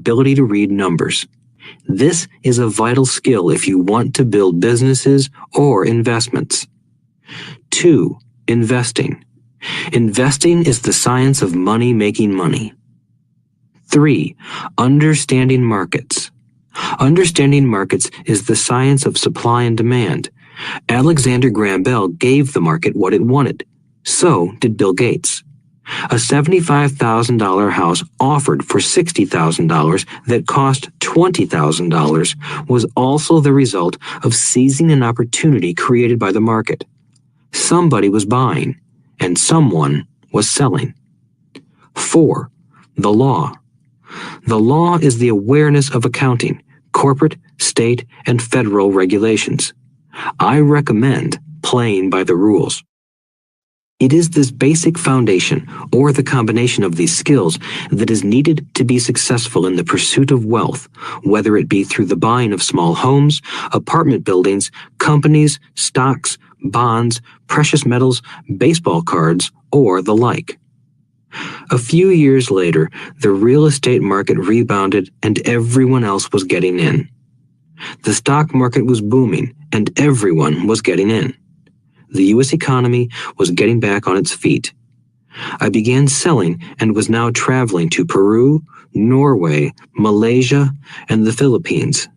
ability to read numbers. This is a vital skill if you want to build businesses or investments. 2. Investing. Investing is the science of money making money. 3. Understanding markets. Understanding markets is the science of supply and demand. Alexander Graham Bell gave the market what it wanted. So did Bill Gates. A $75,000 house offered for $60,000 that cost $20,000 was also the result of seizing an opportunity created by the market. Somebody was buying, and someone was selling. 4. The law. The law is the awareness of accounting, corporate, state, and federal regulations. I recommend playing by the rules. It is this basic foundation, or the combination of these skills, that is needed to be successful in the pursuit of wealth, whether it be through the buying of small homes, apartment buildings, companies, stocks, bonds, precious metals, baseball cards, or the like. A few years later, the real estate market rebounded and everyone else was getting in. The stock market was booming and everyone was getting in. The U.S. economy was getting back on its feet. I began selling and was now traveling to Peru, Norway, Malaysia, and the Philippines.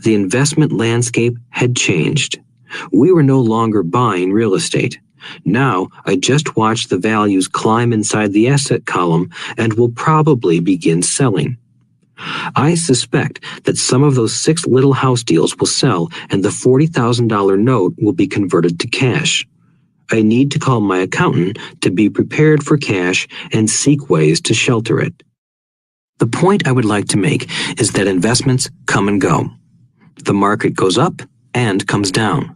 The investment landscape had changed. We were no longer buying real estate. Now I just watched the values climb inside the asset column and will probably begin selling. I suspect that some of those 6 little house deals will sell and the $40,000 note will be converted to cash. I need to call my accountant to be prepared for cash and seek ways to shelter it. The point I would like to make is that investments come and go. The market goes up and comes down.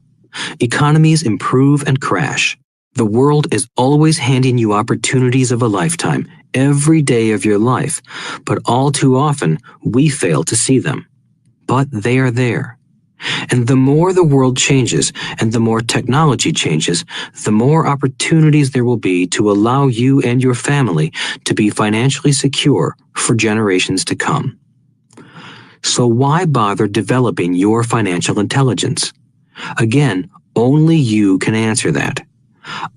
Economies improve and crash. The world is always handing you opportunities of a lifetime, every day of your life, but all too often we fail to see them. But they are there. And the more the world changes and the more technology changes, the more opportunities there will be to allow you and your family to be financially secure for generations to come. So why bother developing your financial intelligence? Again, only you can answer that.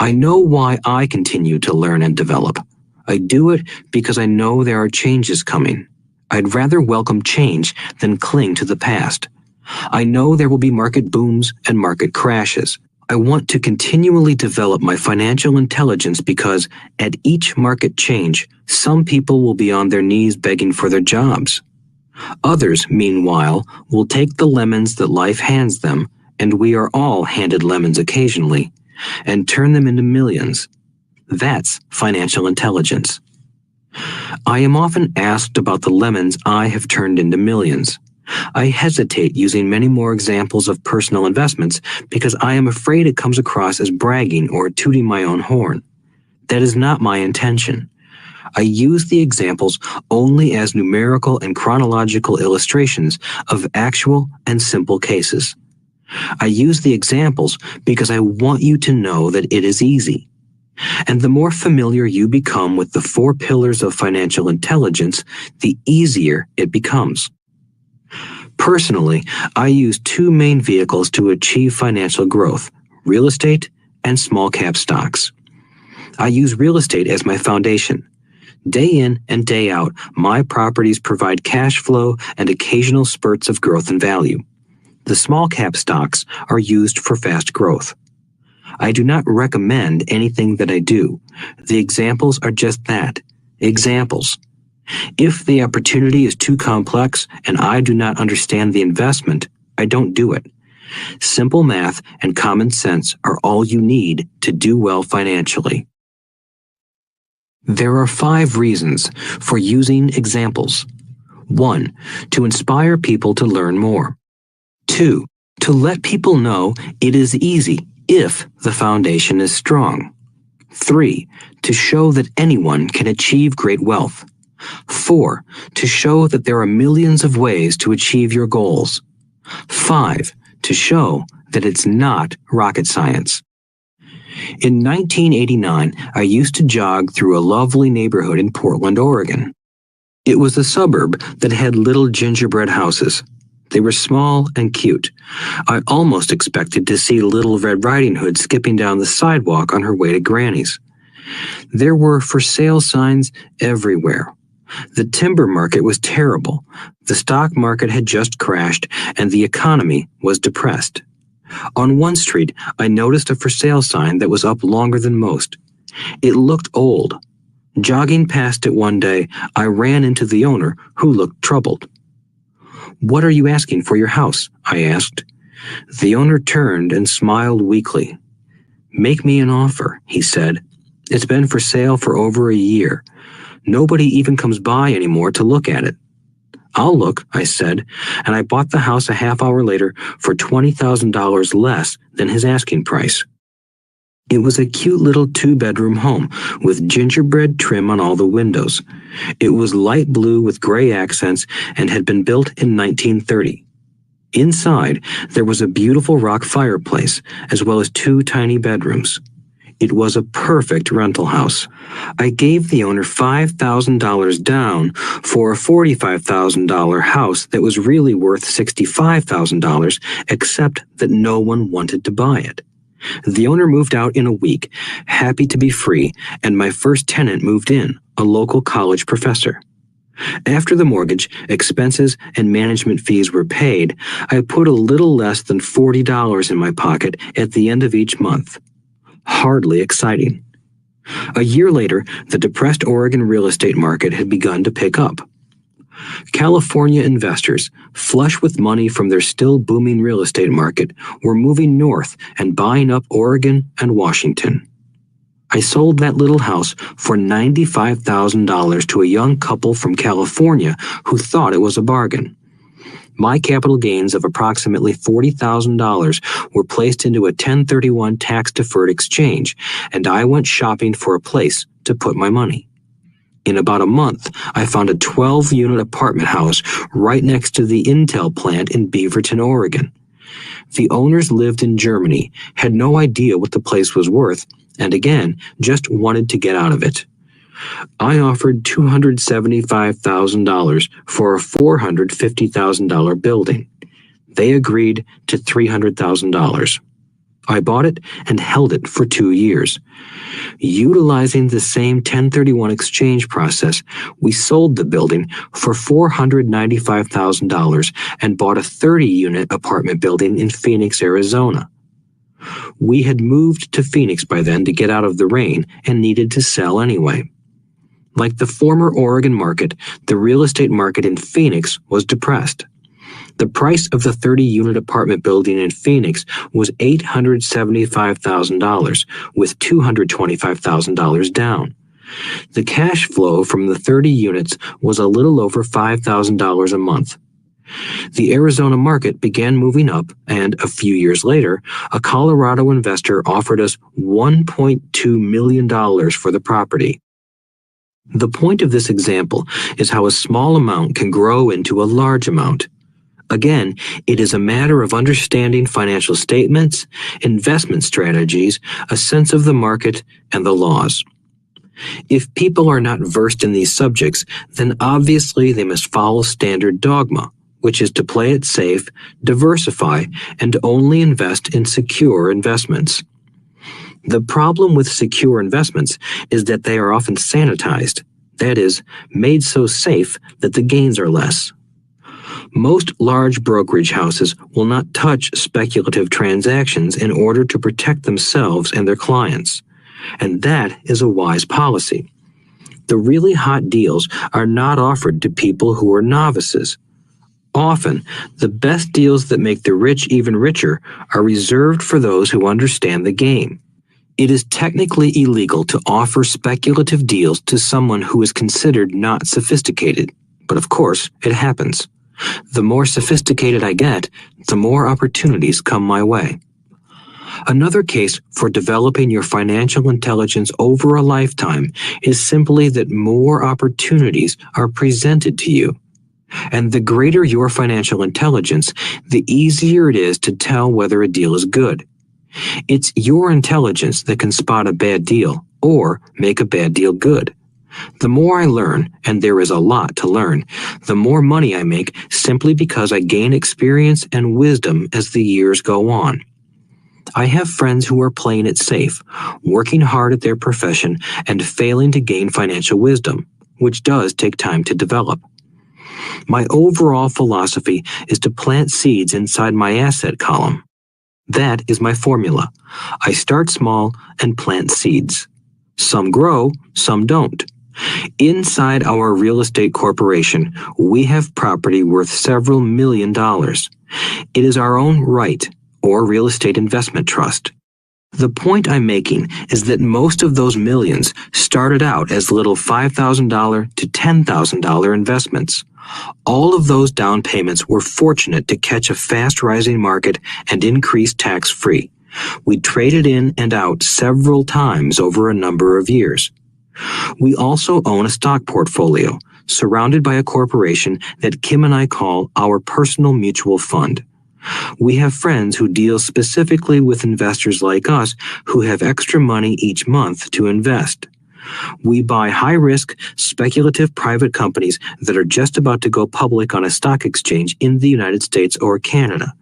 I know why I continue to learn and develop. I do it because I know there are changes coming. I'd rather welcome change than cling to the past. I know there will be market booms and market crashes. I want to continually develop my financial intelligence because at each market change, some people will be on their knees begging for their jobs. Others, meanwhile, will take the lemons that life hands them, and we are all handed lemons occasionally, and turn them into millions. That's financial intelligence. I am often asked about the lemons I have turned into millions. I hesitate using many more examples of personal investments because I am afraid it comes across as bragging or tooting my own horn. That is not my intention. I use the examples only as numerical and chronological illustrations of actual and simple cases. I use the examples because I want you to know that it is easy. And the more familiar you become with the 4 pillars of financial intelligence, the easier it becomes. Personally, I use 2 main vehicles to achieve financial growth: real estate and small cap stocks. I use real estate as my foundation. Day in and day out, my properties provide cash flow and occasional spurts of growth and value. The small cap stocks are used for fast growth. I do not recommend anything that I do. The examples are just that, examples. If the opportunity is too complex and I do not understand the investment, I don't do it. Simple math and common sense are all you need to do well financially. There are 5 reasons for using examples. 1. To inspire people to learn more. 2. To let people know it is easy if the foundation is strong. 3. To show that anyone can achieve great wealth. 4. To show that there are millions of ways to achieve your goals. 5. To show that it's not rocket science. In 1989, I used to jog through a lovely neighborhood in Portland, Oregon. It was a suburb that had little gingerbread houses. They were small and cute. I almost expected to see Little Red Riding Hood skipping down the sidewalk on her way to Granny's. There were for sale signs everywhere. The timber market was terrible. The stock market had just crashed, and the economy was depressed. On one street, I noticed a for sale sign that was up longer than most. It looked old. Jogging past it one day, I ran into the owner, who looked troubled. "What are you asking for your house?" I asked. The owner turned and smiled weakly. "Make me an offer," he said. "It's been for sale for over a year. Nobody even comes by anymore to look at it." "I'll look," I said, and I bought the house a half hour later for $20,000 less than his asking price. It was a cute little 2-bedroom home with gingerbread trim on all the windows. It was light blue with gray accents and had been built in 1930. Inside, there was a beautiful rock fireplace, as well as 2 tiny bedrooms. It was a perfect rental house. I gave the owner $5,000 down for a $45,000 house that was really worth $65,000, except that no one wanted to buy it. The owner moved out in a week, happy to be free, and my first tenant moved in, a local college professor. After the mortgage, expenses, and management fees were paid, I put a little less than $40 in my pocket at the end of each month. Hardly exciting. A year later, the depressed Oregon real estate market had begun to pick up. California investors, flush with money from their still booming real estate market, were moving north and buying up Oregon and Washington. I sold that little house for $95,000 to a young couple from California who thought it was a bargain. My capital gains of approximately $40,000 were placed into a 1031 tax-deferred exchange, and I went shopping for a place to put my money. In about a month, I found a 12-unit apartment house right next to the Intel plant in Beaverton, Oregon. The owners lived in Germany, had no idea what the place was worth, and again, just wanted to get out of it. I offered $275,000 for a $450,000 building. They agreed to $300,000. I bought it and held it for 2 years. Utilizing the same 1031 exchange process, we sold the building for $495,000 and bought a 30-unit apartment building in Phoenix, Arizona. We had moved to Phoenix by then to get out of the rain and needed to sell anyway. Like the former Oregon market, the real estate market in Phoenix was depressed. The price of the 30-unit apartment building in Phoenix was $875,000, with $225,000 down. The cash flow from the 30 units was a little over $5,000 a month. The Arizona market began moving up, and a few years later, a Colorado investor offered us $1.2 million for the property. The point of this example is how a small amount can grow into a large amount. Again, it is a matter of understanding financial statements, investment strategies, a sense of the market, and the laws. If people are not versed in these subjects, then obviously they must follow standard dogma, which is to play it safe, diversify, and only invest in secure investments. The problem with secure investments is that they are often sanitized, that is, made so safe that the gains are less. Most large brokerage houses will not touch speculative transactions in order to protect themselves and their clients, and that is a wise policy. The really hot deals are not offered to people who are novices. Often, the best deals that make the rich even richer are reserved for those who understand the game. It is technically illegal to offer speculative deals to someone who is considered not sophisticated, but of course, it happens. The more sophisticated I get, the more opportunities come my way. Another case for developing your financial intelligence over a lifetime is simply that more opportunities are presented to you. And the greater your financial intelligence, the easier it is to tell whether a deal is good. It's your intelligence that can spot a bad deal or make a bad deal good. The more I learn, and there is a lot to learn, the more money I make simply because I gain experience and wisdom as the years go on. I have friends who are playing it safe, working hard at their profession and failing to gain financial wisdom, which does take time to develop. My overall philosophy is to plant seeds inside my asset column. That is my formula. I start small and plant seeds. Some grow, some don't. Inside our real estate corporation, we have property worth several $million. It is our own right, or real estate investment trust. The point I'm making is that most of those millions started out as little $5,000 to $10,000 investments. All of those down payments were fortunate to catch a fast-rising market and increase tax-free. We traded in and out several times over a number of years. We also own a stock portfolio, surrounded by a corporation that Kim and I call our personal mutual fund. We have friends who deal specifically with investors like us who have extra money each month to invest. We buy high-risk, speculative private companies that are just about to go public on a stock exchange in the United States or Canada.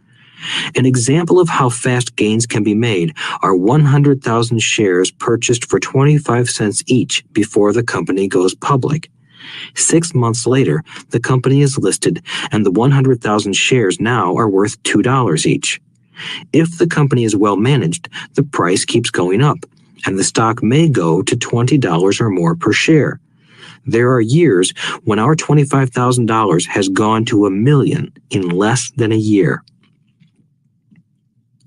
An example of how fast gains can be made are 100,000 shares purchased for 25 cents each before the company goes public. 6 months later, the company is listed and the 100,000 shares now are worth $2 each. If the company is well managed, the price keeps going up, and the stock may go to $20 or more per share. There are years when our $25,000 has gone to $1 million in less than a year.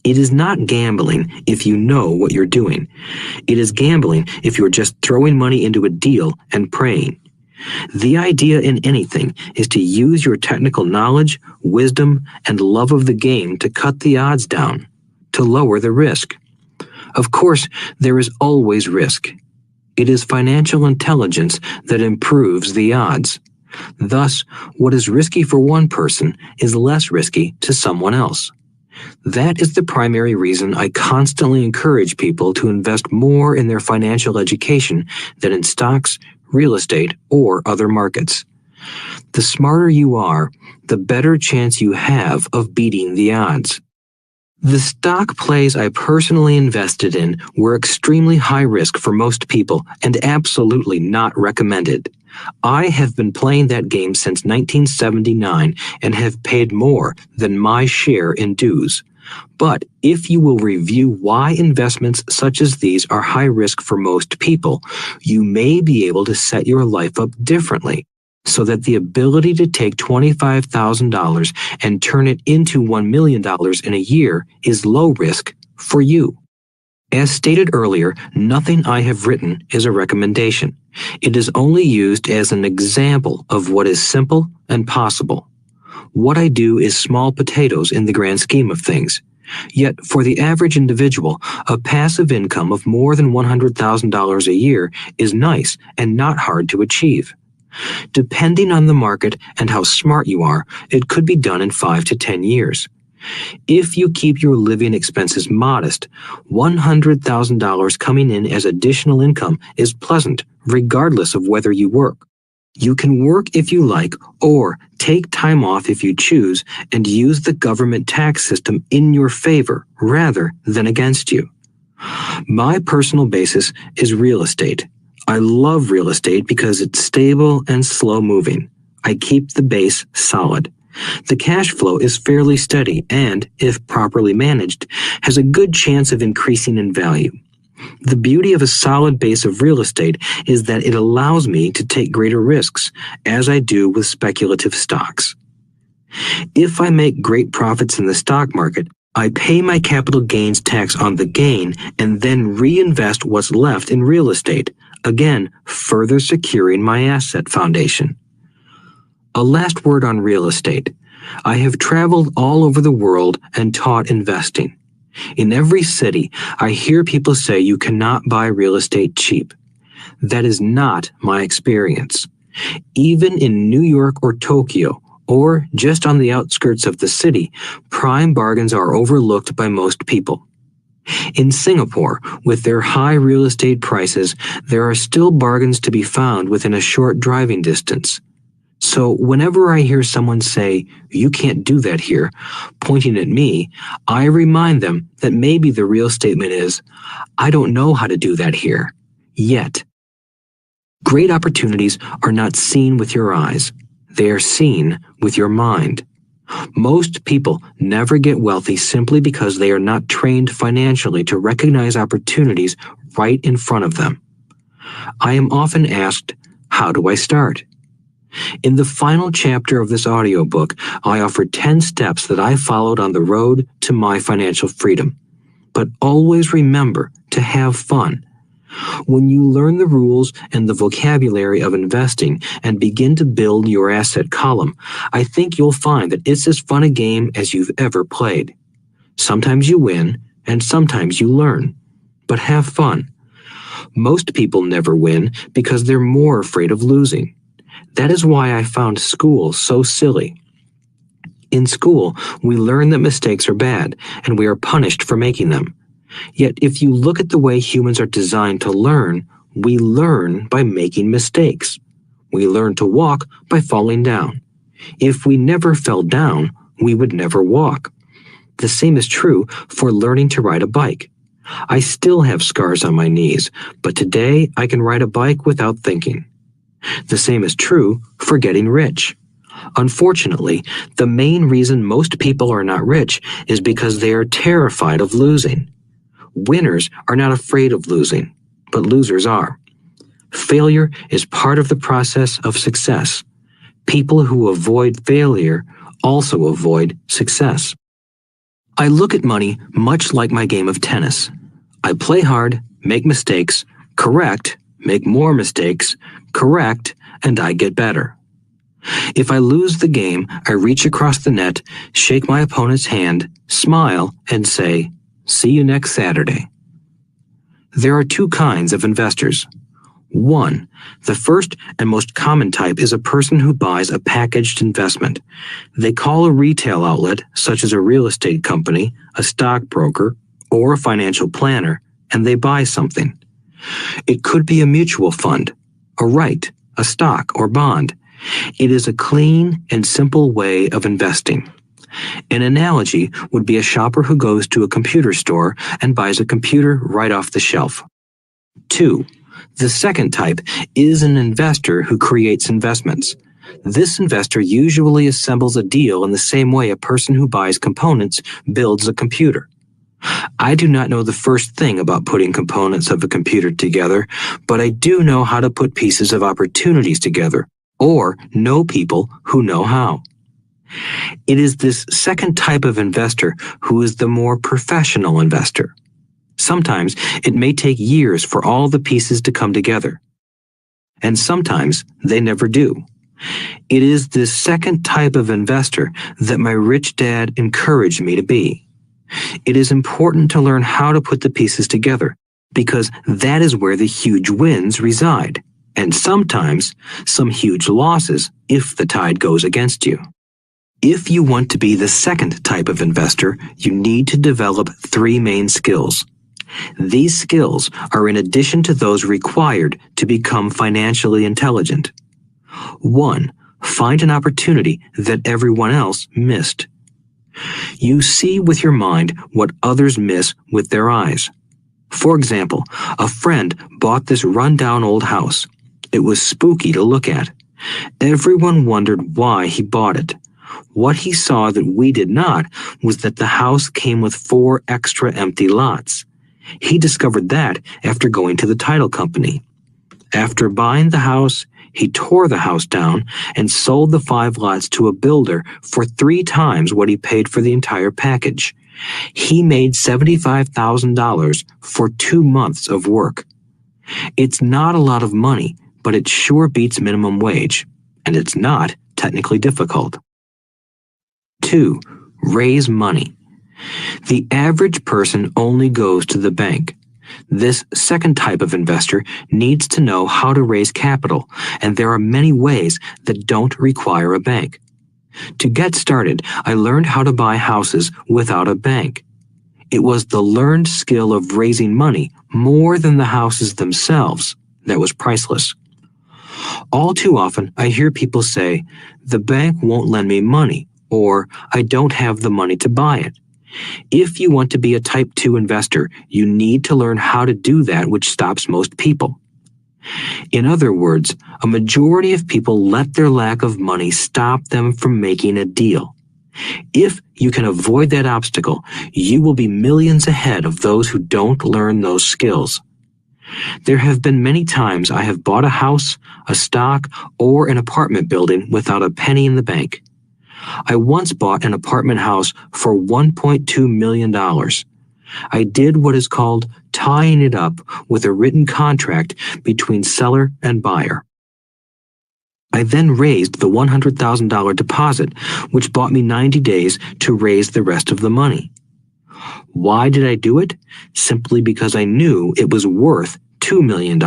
It is not gambling if you know what you're doing. It is gambling if you're just throwing money into a deal and praying. The idea in anything is to use your technical knowledge, wisdom, and love of the game to cut the odds down, to lower the risk. Of course, there is always risk. It is financial intelligence that improves the odds. Thus, what is risky for one person is less risky to someone else. That is the primary reason I constantly encourage people to invest more in their financial education than in stocks, real estate, or other markets. The smarter you are, the better chance you have of beating the odds. The stock plays I personally invested in were extremely high risk for most people and absolutely not recommended. I have been playing that game since 1979 and have paid more than my share in dues. But if you will review why investments such as these are high risk for most people, you may be able to set your life up differently, so that the ability to take $25,000 and turn it into $1 million in a year is low risk for you. As stated earlier, nothing I have written is a recommendation. It is only used as an example of what is simple and possible. What I do is small potatoes in the grand scheme of things. Yet, for the average individual, a passive income of more than $100,000 a year is nice and not hard to achieve. Depending on the market and how smart you are, it could be done in 5 to 10 years. If you keep your living expenses modest, $100,000 coming in as additional income is pleasant, regardless of whether you work. You can work if you like, or take time off if you choose, and use the government tax system in your favor rather than against you. My personal basis is real estate. I love real estate because it's stable and slow-moving. I keep the base solid. The cash flow is fairly steady and, if properly managed, has a good chance of increasing in value. The beauty of a solid base of real estate is that it allows me to take greater risks, as I do with speculative stocks. If I make great profits in the stock market, I pay my capital gains tax on the gain and then reinvest what's left in real estate, again, further securing my asset foundation. A last word on real estate. I have traveled all over the world and taught investing. In every city, I hear people say you cannot buy real estate cheap. That is not my experience. Even in New York or Tokyo, or just on the outskirts of the city, prime bargains are overlooked by most people. In Singapore, with their high real estate prices, there are still bargains to be found within a short driving distance. So whenever I hear someone say, "You can't do that here," pointing at me, I remind them that maybe the real statement is, "I don't know how to do that here. Yet." Great opportunities are not seen with your eyes. They are seen with your mind. Most people never get wealthy simply because they are not trained financially to recognize opportunities right in front of them. I am often asked, "How do I start?" In the final chapter of this audiobook, I offer 10 steps that I followed on the road to my financial freedom. But always remember to have fun. When you learn the rules and the vocabulary of investing and begin to build your asset column, I think you'll find that it's as fun a game as you've ever played. Sometimes you win, and sometimes you learn. But have fun. Most people never win because they're more afraid of losing. That is why I found school so silly. In school, we learn that mistakes are bad, and we are punished for making them. Yet if you look at the way humans are designed to learn, we learn by making mistakes. We learn to walk by falling down. If we never fell down, we would never walk. The same is true for learning to ride a bike. I still have scars on my knees, but today I can ride a bike without thinking. The same is true for getting rich. Unfortunately, the main reason most people are not rich is because they are terrified of losing. Winners are not afraid of losing, but losers are. Failure is part of the process of success. People who avoid failure also avoid success. I look at money much like my game of tennis. I play hard, make mistakes, correct, make more mistakes, correct, and I get better. If I lose the game, I reach across the net, shake my opponent's hand, smile, and say, "See you next Saturday." There are two kinds of investors. One, the first and most common type is a person who buys a packaged investment. They call a retail outlet, such as a real estate company, a stockbroker, or a financial planner, and they buy something. It could be a mutual fund, a right, a stock, or bond. It is a clean and simple way of investing. An analogy would be a shopper who goes to a computer store and buys a computer right off the shelf. 2. The second type is an investor who creates investments. This investor usually assembles a deal in the same way a person who buys components builds a computer. I do not know the first thing about putting components of a computer together, but I do know how to put pieces of opportunities together, or know people who know how. It is this second type of investor who is the more professional investor. Sometimes it may take years for all the pieces to come together, and sometimes they never do. It is this second type of investor that my rich dad encouraged me to be. It is important to learn how to put the pieces together, because that is where the huge wins reside, and sometimes some huge losses if the tide goes against you. If you want to be the second type of investor, you need to develop 3 main skills. These skills are in addition to those required to become financially intelligent. 1. Find an opportunity that everyone else missed. You see with your mind what others miss with their eyes. For example, a friend bought this rundown old house. It was spooky to look at. Everyone wondered why he bought it. What he saw that we did not was that the house came with 4 extra empty lots. He discovered that after going to the title company. After buying the house, he tore the house down and sold the 5 lots to a builder for 3 times what he paid for the entire package. He made $75,000 for 2 months of work. It's not a lot of money, but it sure beats minimum wage, and it's not technically difficult. 2. Raise money. The average person only goes to the bank. This second type of investor needs to know how to raise capital, and there are many ways that don't require a bank. To get started, I learned how to buy houses without a bank. It was the learned skill of raising money more than the houses themselves that was priceless. All too often, I hear people say, "The bank won't lend me money," or "I don't have the money to buy it." If you want to be a Type 2 investor, you need to learn how to do that, which stops most people. In other words, a majority of people let their lack of money stop them from making a deal. If you can avoid that obstacle, you will be millions ahead of those who don't learn those skills. There have been many times I have bought a house, a stock, or an apartment building without a penny in the bank. I once bought an apartment house for $1.2 million. I did what is called tying it up with a written contract between seller and buyer. I then raised the $100,000 deposit, which bought me 90 days to raise the rest of the money. Why did I do it? Simply because I knew it was worth $2 million.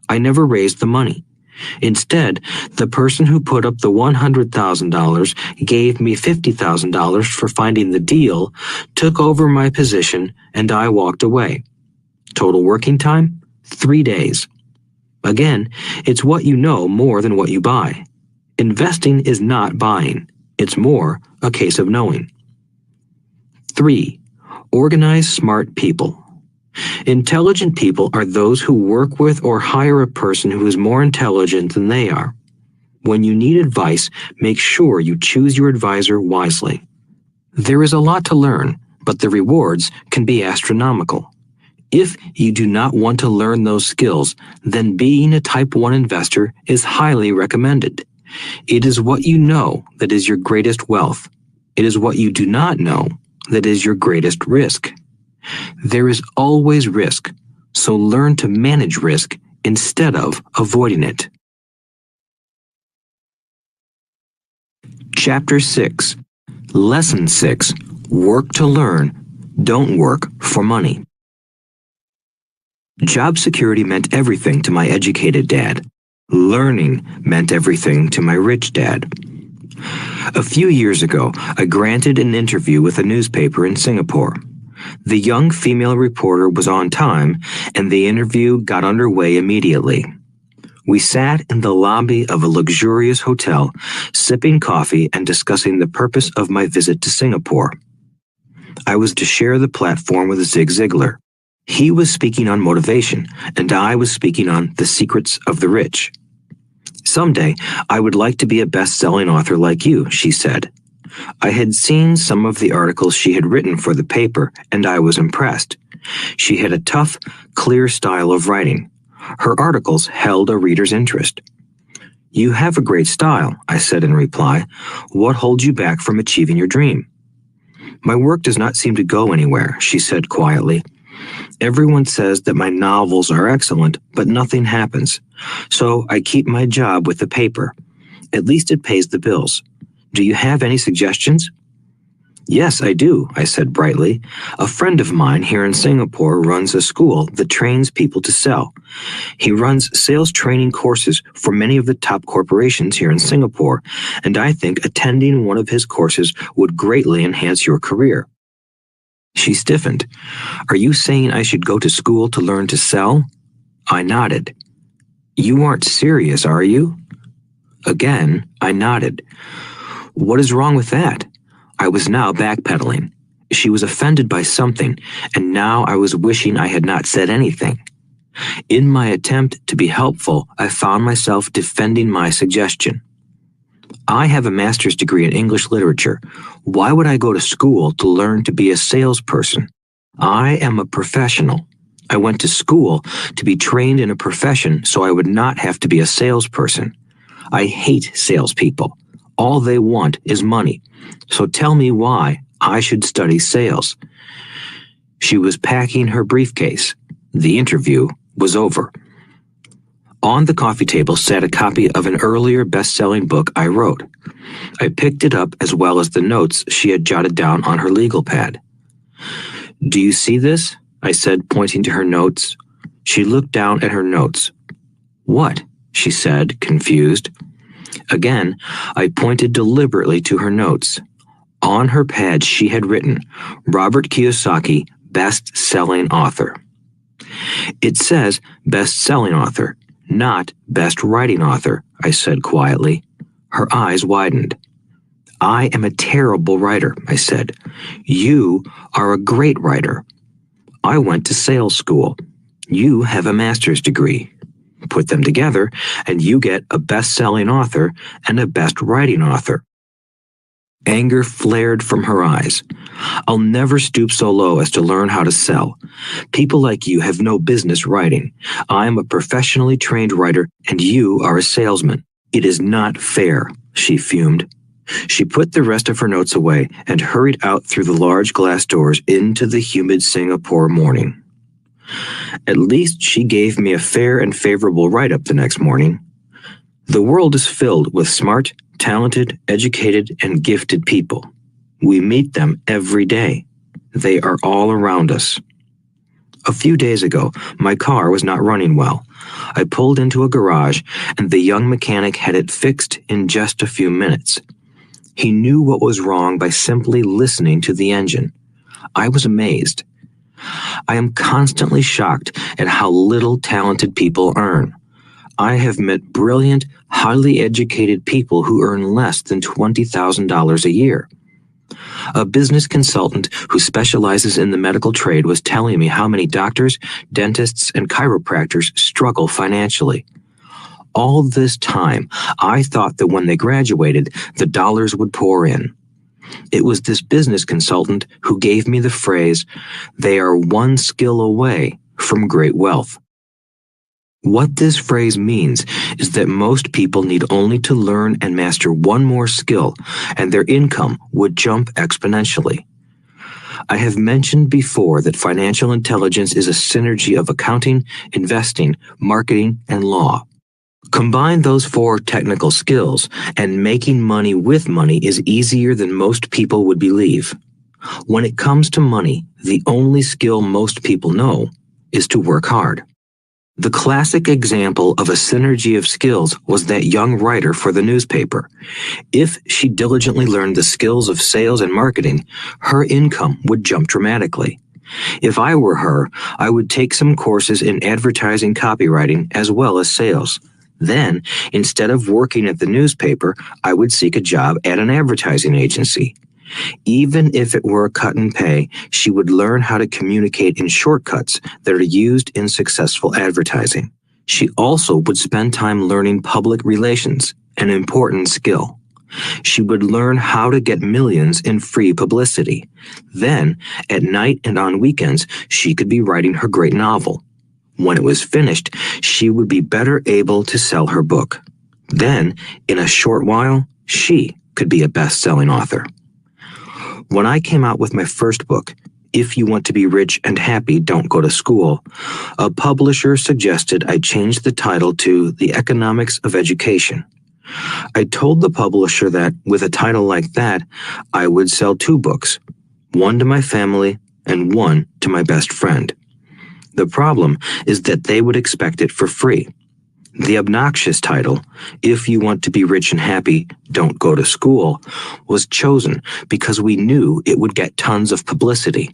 I never raised the money. Instead, the person who put up the $100,000 gave me $50,000 for finding the deal, took over my position, and I walked away. Total working time? 3 days. Again, it's what you know more than what you buy. Investing is not buying. It's more a case of knowing. 3. Organize smart people. Intelligent people are those who work with or hire a person who is more intelligent than they are. When you need advice, make sure you choose your advisor wisely. There is a lot to learn, but the rewards can be astronomical. If you do not want to learn those skills, then being a Type 1 investor is highly recommended. It is what you know that is your greatest wealth. It is what you do not know that is your greatest risk. There is always risk, so learn to manage risk instead of avoiding it. Chapter 6. Lesson 6. Work to learn. Don't work for money. Job security meant everything to my educated dad. Learning meant everything to my rich dad. A few years ago, I granted an interview with a newspaper in Singapore. The young female reporter was on time, and the interview got underway immediately. We sat in the lobby of a luxurious hotel, sipping coffee and discussing the purpose of my visit to Singapore. I was to share the platform with Zig Ziglar. He was speaking on motivation, and I was speaking on the secrets of the rich. "Someday, I would like to be a best-selling author like you," she said. I had seen some of the articles she had written for the paper, and I was impressed. She had a tough, clear style of writing. Her articles held a reader's interest. "You have a great style," I said in reply. "What holds you back from achieving your dream?" "My work does not seem to go anywhere," she said quietly. "Everyone says that my novels are excellent, but nothing happens. So I keep my job with the paper. At least it pays the bills. Do you have any suggestions?" "Yes, I do," I said brightly. "A friend of mine here in Singapore runs a school that trains people to sell. He runs sales training courses for many of the top corporations here in Singapore, and I think attending one of his courses would greatly enhance your career." She stiffened. "Are you saying I should go to school to learn to sell?" I nodded. "You aren't serious, are you?" Again, I nodded. "What is wrong with that?" I was now backpedaling. She was offended by something, and now I was wishing I had not said anything. In my attempt to be helpful, I found myself defending my suggestion. "I have a master's degree in English literature. Why would I go to school to learn to be a salesperson? I am a professional. I went to school to be trained in a profession so I would not have to be a salesperson. I hate salespeople. All they want is money. So tell me why I should study sales." She was packing her briefcase. The interview was over. On the coffee table sat a copy of an earlier best-selling book I wrote. I picked it up as well as the notes she had jotted down on her legal pad. "Do you see this?" I said, pointing to her notes. She looked down at her notes. "What?" she said, confused. Again, I pointed deliberately to her notes. On her pad, she had written, Robert Kiyosaki, best-selling author. It says best-selling author, not best writing author, I said quietly. Her eyes widened. I am a terrible writer, I said. You are a great writer. I went to sales school. You have a master's degree. Put them together, and you get a best-selling author and a best writing author. Anger flared from her eyes. I'll never stoop so low as to learn how to sell. People like you have no business writing. I am a professionally trained writer, and you are a salesman. It is not fair, she fumed. She put the rest of her notes away and hurried out through the large glass doors into the humid Singapore morning. At least she gave me a fair and favorable write-up the next morning. The world is filled with smart, talented, educated, and gifted people. We meet them every day. They are all around us. A few days ago, my car was not running well. I pulled into a garage, and the young mechanic had it fixed in just a few minutes. He knew what was wrong by simply listening to the engine. I was amazed. I am constantly shocked at how little talented people earn. I have met brilliant, highly educated people who earn less than $20,000 a year. A business consultant who specializes in the medical trade was telling me how many doctors, dentists, and chiropractors struggle financially. All this time, I thought that when they graduated, the dollars would pour in. It was this business consultant who gave me the phrase, they are one skill away from great wealth. What this phrase means is that most people need only to learn and master one more skill, and their income would jump exponentially. I have mentioned before that financial intelligence is a synergy of accounting, investing, marketing, and law. Combine those 4 technical skills, and making money with money is easier than most people would believe. When it comes to money, the only skill most people know is to work hard. The classic example of a synergy of skills was that young writer for the newspaper. If she diligently learned the skills of sales and marketing, her income would jump dramatically. If I were her, I would take some courses in advertising copywriting as well as sales. Then, instead of working at the newspaper, I would seek a job at an advertising agency. Even if it were a cut in pay, she would learn how to communicate in shortcuts that are used in successful advertising. She also would spend time learning public relations, an important skill. She would learn how to get millions in free publicity. Then, at night and on weekends, she could be writing her great novel. When it was finished, she would be better able to sell her book. Then, in a short while, she could be a best-selling author. When I came out with my first book, If You Want to Be Rich and Happy, Don't Go to School, a publisher suggested I change the title to The Economics of Education. I told the publisher that, with a title like that, I would sell 2 books, one to my family and one to my best friend. The problem is that they would expect it for free. The obnoxious title, If You Want to Be Rich and Happy, Don't Go to School, was chosen because we knew it would get tons of publicity.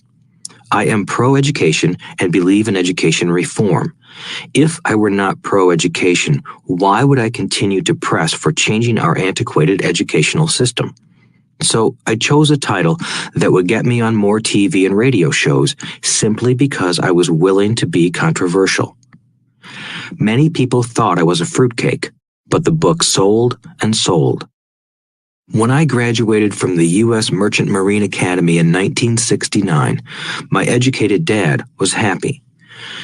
I am pro-education and believe in education reform. If I were not pro-education, why would I continue to press for changing our antiquated educational system? So I chose a title that would get me on more TV and radio shows simply because I was willing to be controversial. Many people thought I was a fruitcake, but the book sold and sold. When I graduated from the U.S. Merchant Marine Academy in 1969, my educated dad was happy.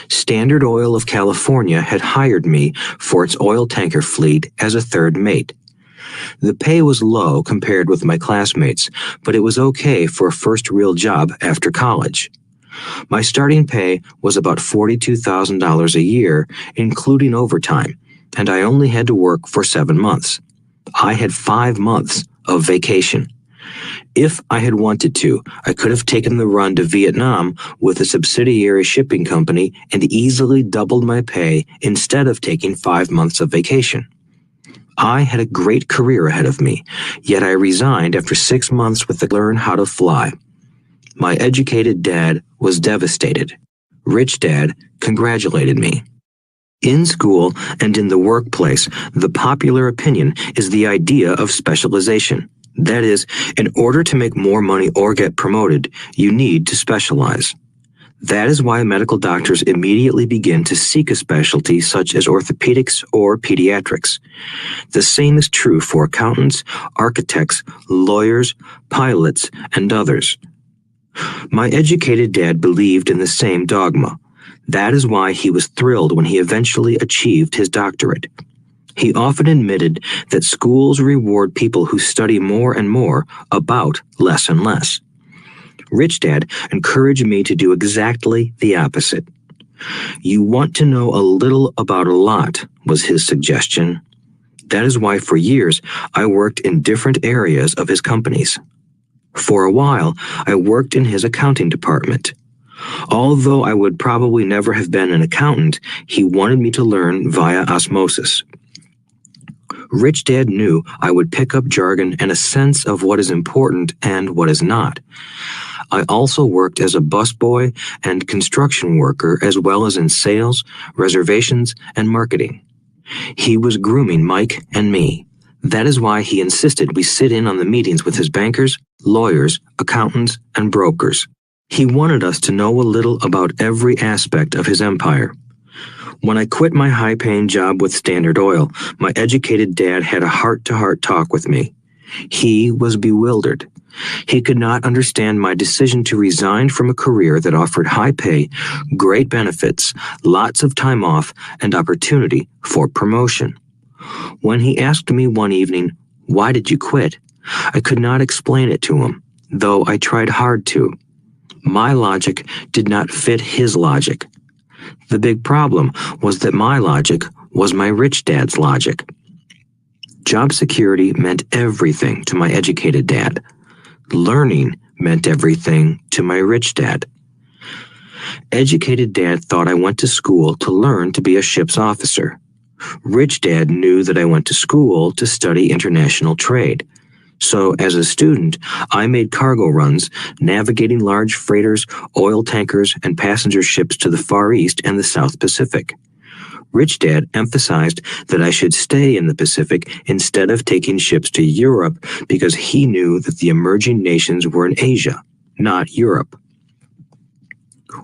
Standard Oil of California had hired me for its oil tanker fleet as a 3rd mate. The pay was low compared with my classmates, but it was okay for a first real job after college. My starting pay was about $42,000 a year, including overtime, and I only had to work for 7 months. I had 5 months of vacation. If I had wanted to, I could have taken the run to Vietnam with a subsidiary shipping company and easily doubled my pay instead of taking 5 months of vacation. I had a great career ahead of me, yet I resigned after 6 months with the learn how to fly. My educated dad was devastated. Rich Dad congratulated me. In school and in the workplace, the popular opinion is the idea of specialization. That is, in order to make more money or get promoted, you need to specialize. That is why medical doctors immediately begin to seek a specialty such as orthopedics or pediatrics. The same is true for accountants, architects, lawyers, pilots, and others. My educated dad believed in the same dogma. That is why he was thrilled when he eventually achieved his doctorate. He often admitted that schools reward people who study more and more about less and less. Rich Dad encouraged me to do exactly the opposite. You want to know a little about a lot, was his suggestion. That is why for years I worked in different areas of his companies. For a while, I worked in his accounting department. Although I would probably never have been an accountant, he wanted me to learn via osmosis. Rich Dad knew I would pick up jargon and a sense of what is important and what is not. I also worked as a busboy and construction worker as well as in sales, reservations, and marketing. He was grooming Mike and me. That is why he insisted we sit in on the meetings with his bankers, lawyers, accountants, and brokers. He wanted us to know a little about every aspect of his empire. When I quit my high-paying job with Standard Oil, my educated dad had a heart-to-heart talk with me. He was bewildered. He could not understand my decision to resign from a career that offered high pay, great benefits, lots of time off, and opportunity for promotion. When he asked me one evening, "Why did you quit?" I could not explain it to him, though I tried hard to. My logic did not fit his logic. The big problem was that my logic was my rich dad's logic. Job security meant everything to my educated dad. Learning meant everything to my rich dad. Educated dad thought I went to school to learn to be a ship's officer. Rich Dad knew that I went to school to study international trade. So, as a student, I made cargo runs, navigating large freighters, oil tankers, and passenger ships to the Far East and the South Pacific. Rich Dad emphasized that I should stay in the Pacific instead of taking ships to Europe because he knew that the emerging nations were in Asia, not Europe.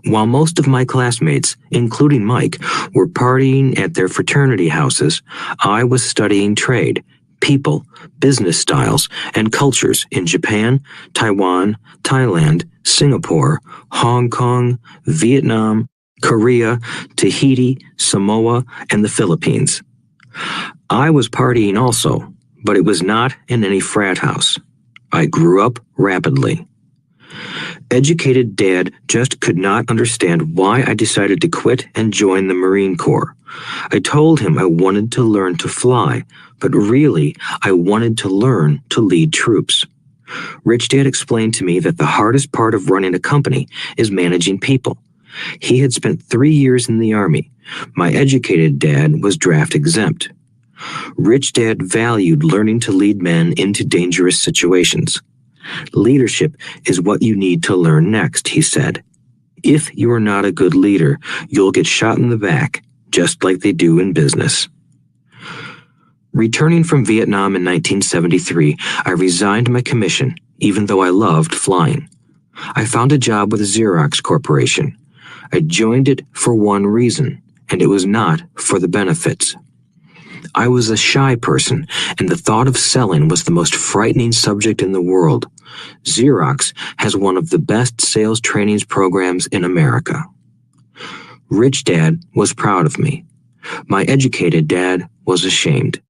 While most of my classmates, including Mike, were partying at their fraternity houses, I was studying trade, people, business styles, and cultures in Japan, Taiwan, Thailand, Singapore, Hong Kong, Vietnam, Korea, Tahiti, Samoa, and the Philippines. I was partying also, but it was not in any frat house. I grew up rapidly. Educated Dad just could not understand why I decided to quit and join the Marine Corps. I told him I wanted to learn to fly, but really, I wanted to learn to lead troops. Rich Dad explained to me that the hardest part of running a company is managing people. He had spent 3 years in the Army. My educated dad was draft exempt. Rich Dad valued learning to lead men into dangerous situations. Leadership is what you need to learn next, he said. If you are not a good leader, you'll get shot in the back, just like they do in business. Returning from Vietnam in 1973, I resigned my commission, even though I loved flying. I found a job with Xerox Corporation. I joined it for one reason, and it was not for the benefits. I was a shy person, and the thought of selling was the most frightening subject in the world. Xerox has one of the best sales trainings programs in America. Rich Dad was proud of me. My educated dad was ashamed.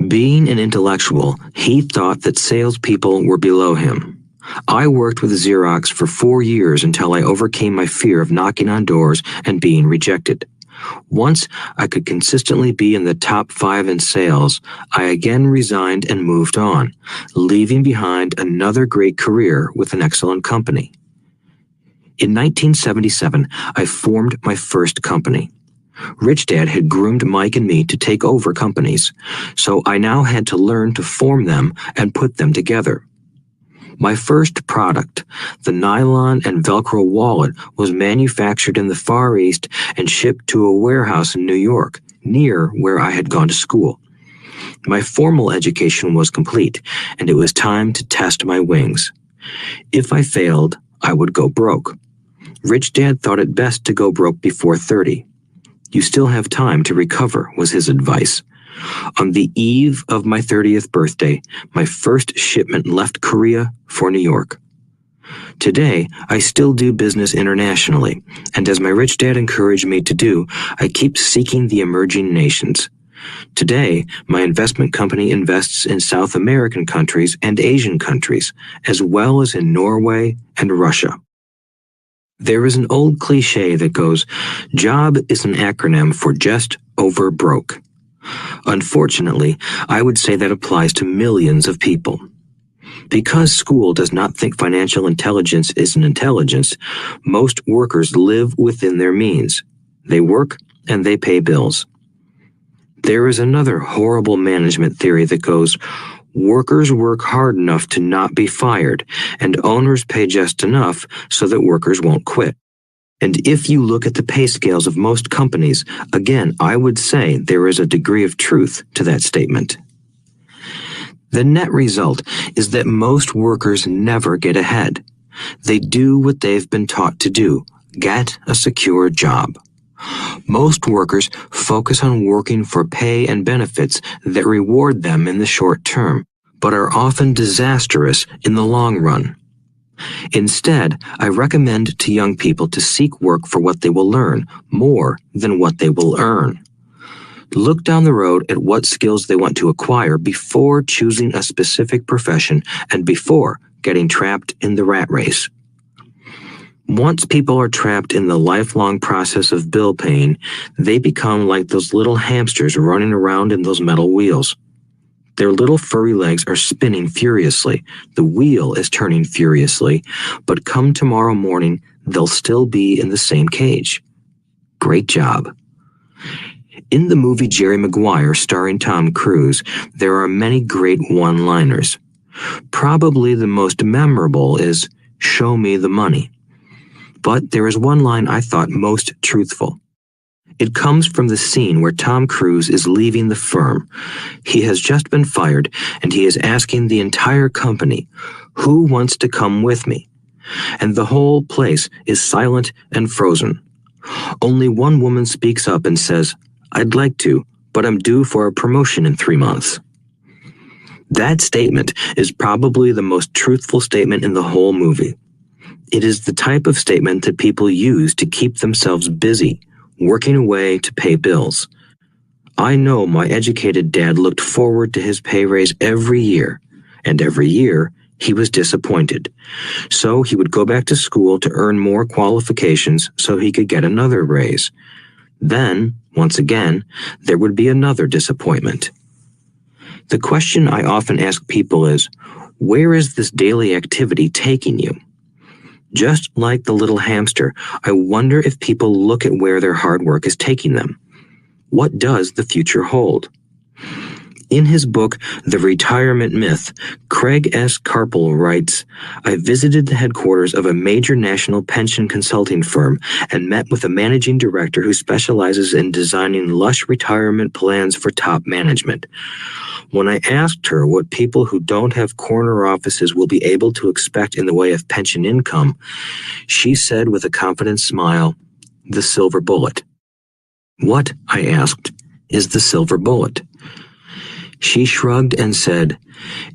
Being an intellectual, he thought that salespeople were below him. I worked with Xerox for 4 years until I overcame my fear of knocking on doors and being rejected. Once I could consistently be in the top 5 in sales, I again resigned and moved on, leaving behind another great career with an excellent company. In 1977, I formed my first company. Rich Dad had groomed Mike and me to take over companies, so I now had to learn to form them and put them together. My first product, the nylon and Velcro wallet, was manufactured in the Far East and shipped to a warehouse in New York, near where I had gone to school. My formal education was complete, and it was time to test my wings. If I failed, I would go broke. Rich Dad thought it best to go broke before 30. You still have time to recover, was his advice. On the eve of my 30th birthday, my first shipment left Korea for New York. Today, I still do business internationally, and as my rich dad encouraged me to do, I keep seeking the emerging nations. Today, my investment company invests in South American countries and Asian countries, as well as in Norway and Russia. There is an old cliche that goes, "Job is an acronym for just over broke." Unfortunately, I would say that applies to millions of people. Because school does not think financial intelligence is an intelligence, most workers live within their means. They work and they pay bills. There is another horrible management theory that goes, workers work hard enough to not be fired, and owners pay just enough so that workers won't quit. And if you look at the pay scales of most companies, again, I would say there is a degree of truth to that statement. The net result is that most workers never get ahead. They do what they've been taught to do, get a secure job. Most workers focus on working for pay and benefits that reward them in the short term, but are often disastrous in the long run. Instead, I recommend to young people to seek work for what they will learn, more than what they will earn. Look down the road at what skills they want to acquire before choosing a specific profession and before getting trapped in the rat race. Once people are trapped in the lifelong process of bill paying, they become like those little hamsters running around in those metal wheels. Their little furry legs are spinning furiously, the wheel is turning furiously, but come tomorrow morning, they'll still be in the same cage. Great job. In the movie Jerry Maguire starring Tom Cruise, there are many great one-liners. Probably the most memorable is, "Show me the money." But there is one line I thought most truthful. It comes from the scene where Tom Cruise is leaving the firm. He has just been fired, and he is asking the entire company, "Who wants to come with me?" And the whole place is silent and frozen. Only one woman speaks up and says, "I'd like to, but I'm due for a promotion in 3 months." That statement is probably the most truthful statement in the whole movie. It is the type of statement that people use to keep themselves busy, working away to pay bills. I know my educated dad looked forward to his pay raise every year, and every year he was disappointed. So he would go back to school to earn more qualifications so he could get another raise. Then, once again, there would be another disappointment. The question I often ask people is, where is this daily activity taking you? Just like the little hamster, I wonder if people look at where their hard work is taking them. What does the future hold? In his book, The Retirement Myth, Craig S. Carpel writes, "I visited the headquarters of a major national pension consulting firm and met with a managing director who specializes in designing lush retirement plans for top management. When I asked her what people who don't have corner offices will be able to expect in the way of pension income, she said with a confident smile, 'The silver bullet.'" "What," I asked, "is the silver bullet?" She shrugged and said,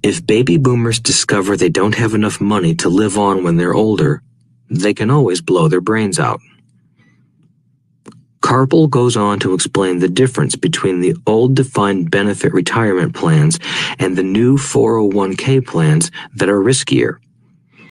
"If baby boomers discover they don't have enough money to live on when they're older, they can always blow their brains out." Carpel goes on to explain the difference between the old defined benefit retirement plans and the new 401k plans that are riskier.